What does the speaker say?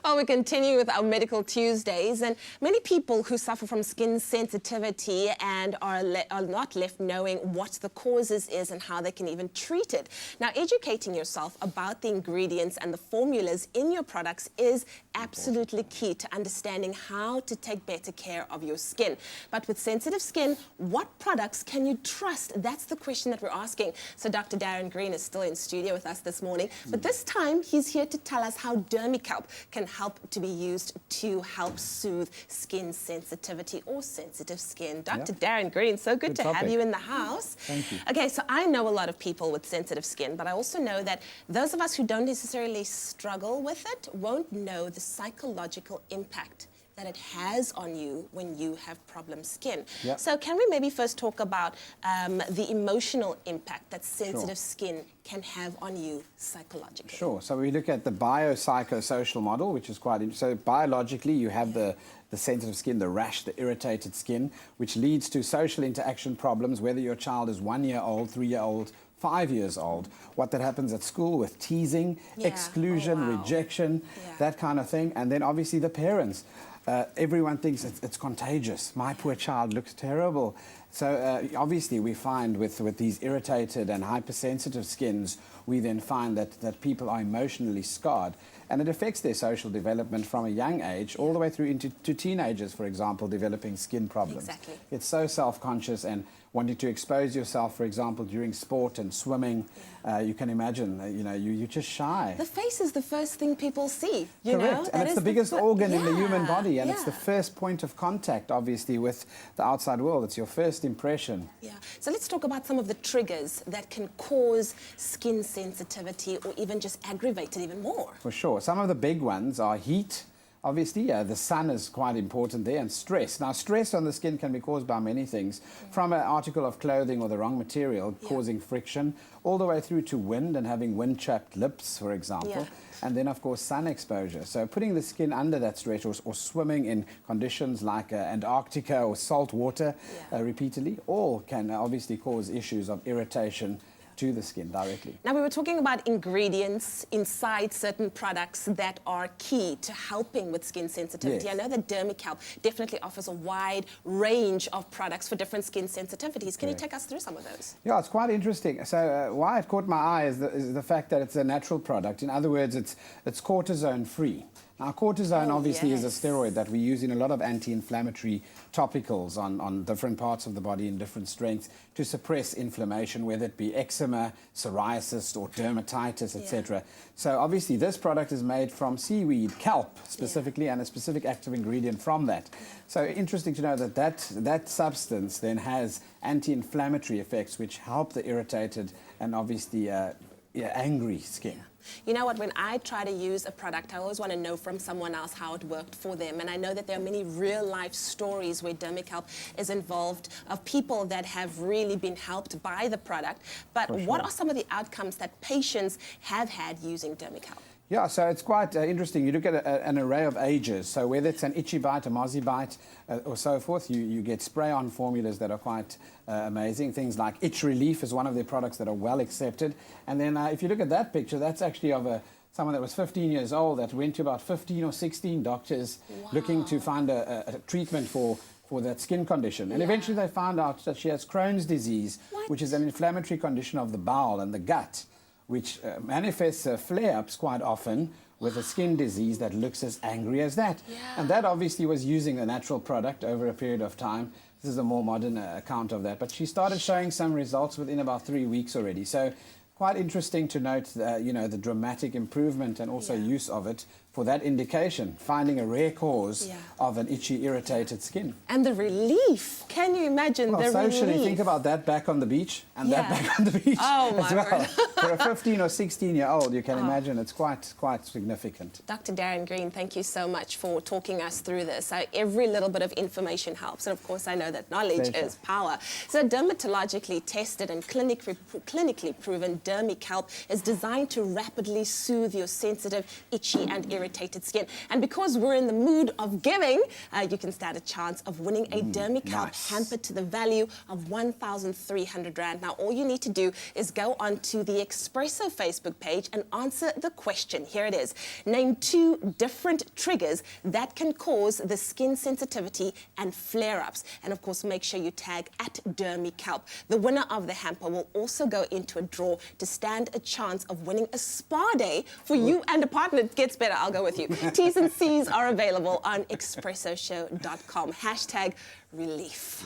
Well, we continue with our Medical Tuesdays, and many people who suffer from skin sensitivity and are not left knowing what the causes is and how they can even treat it. Now, educating yourself about the ingredients and the formulas in your products is absolutely key to understanding how to take better care of your skin. But with sensitive skin, what products can you trust? That's the question that we're asking. So Dr. Darren Green is still in studio with us this morning, but this time he's here to tell us how Dermikelp can help to be used to help soothe skin sensitivity or sensitive skin. Dr. Darren Green, so good to have you in the house. Thank you. Okay, so I know a lot of people with sensitive skin, but I also know that those of us who don't necessarily struggle with it won't know the psychological impact that it has on you when you have problem skin. Yep. So can we maybe first talk about the emotional impact that sensitive skin can have on you psychologically? Sure. So we look at the biopsychosocial model, which is quite interesting. So biologically, you have the sensitive skin, the rash, the irritated skin, which leads to social interaction problems, whether your child is 1 year old, 3 year old, 5 years old, what that happens at school with teasing, exclusion, rejection, that kind of thing. And then obviously the parents. Everyone thinks it's contagious. My poor child looks terrible. So obviously we find with these irritated and hypersensitive skins, we then find that people are emotionally scarred. And it affects their social development from a young age all the way through into teenagers, for example, developing skin problems. Exactly. It's so self-conscious and wanting to expose yourself, for example, during sport and swimming. You can imagine, you're just shy. The face is the first thing people see, you Correct. know? And it's the biggest organ in the human body, and it's the first point of contact, obviously, with the outside world. It's your first impression. Yeah. So let's talk about some of the triggers that can cause skin sensitivity or even just aggravate it even more. For sure. Some of the big ones are heat. Obviously, the sun is quite important there, and stress. Now, stress on the skin can be caused by many things, from an article of clothing or the wrong material causing friction, all the way through to wind and having wind-chapped lips, for example, and then, of course, sun exposure. So putting the skin under that stress or swimming in conditions like Antarctica or salt water repeatedly, all can obviously cause issues of irritation to the skin directly. Now, we were talking about ingredients inside certain products that are key to helping with skin sensitivity. I know that Dermikelp definitely offers a wide range of products for different skin sensitivities. Can you take us through some of those? Yeah, it's quite interesting. So why it caught my eye is the fact that it's a natural product. In other words, it's cortisone-free. Now, cortisone obviously is a steroid that we use in a lot of anti-inflammatory topicals on different parts of the body in different strengths to suppress inflammation, whether it be eczema, psoriasis, or dermatitis, etc. So obviously this product is made from seaweed, kelp specifically, and a specific active ingredient from that. So interesting to know that substance then has anti-inflammatory effects which help the irritated and obviously angry skin. You know what, when I try to use a product, I always want to know from someone else how it worked for them. And I know that there are many real-life stories where Dermikelp is involved of people that have really been helped by the product. But what are some of the outcomes that patients have had using Dermikelp? Yeah, so it's quite interesting. You look at an array of ages. So whether it's an itchy bite, a mozzie bite, or so forth, you get spray-on formulas that are quite amazing. Things like Itch Relief is one of their products that are well accepted. And then if you look at that picture, that's actually of someone that was 15 years old that went to about 15 or 16 doctors looking to find a treatment for that skin condition. And eventually they found out that she has Crohn's disease, which is an inflammatory condition of the bowel and the gut, which manifests flare-ups quite often with a skin disease that looks as angry as that. And that obviously was using a natural product over a period of time. This is a more modern account of that. But she started showing some results within about 3 weeks already. So quite interesting to note, the dramatic improvement and also use of it for that indication, finding a rare cause of an itchy, irritated skin. And the relief. Can you imagine the socially, relief? think about that back on the beach and that back on the beach as well. For a 15 or 16-year-old, you can imagine it's quite significant. Dr. Darren Green, thank you so much for talking us through this. Every little bit of information helps. And of course, I know that knowledge is power. So dermatologically tested and clinically proven Dermikelp is designed to rapidly soothe your sensitive, itchy and irritated irritated skin. And because we're in the mood of giving, you can stand a chance of winning a Dermikelp hamper to the value of 1,300 Rand. Now, all you need to do is go onto the Expresso Facebook page and answer the question. Here it is. Name 2 different triggers that can cause the skin sensitivity and flare-ups. And of course, make sure you tag at Dermikelp. The winner of the hamper will also go into a draw to stand a chance of winning a spa day for you and a partner. It gets better, I'll go with you. T's and C's are available on expressoshow.com. #relief.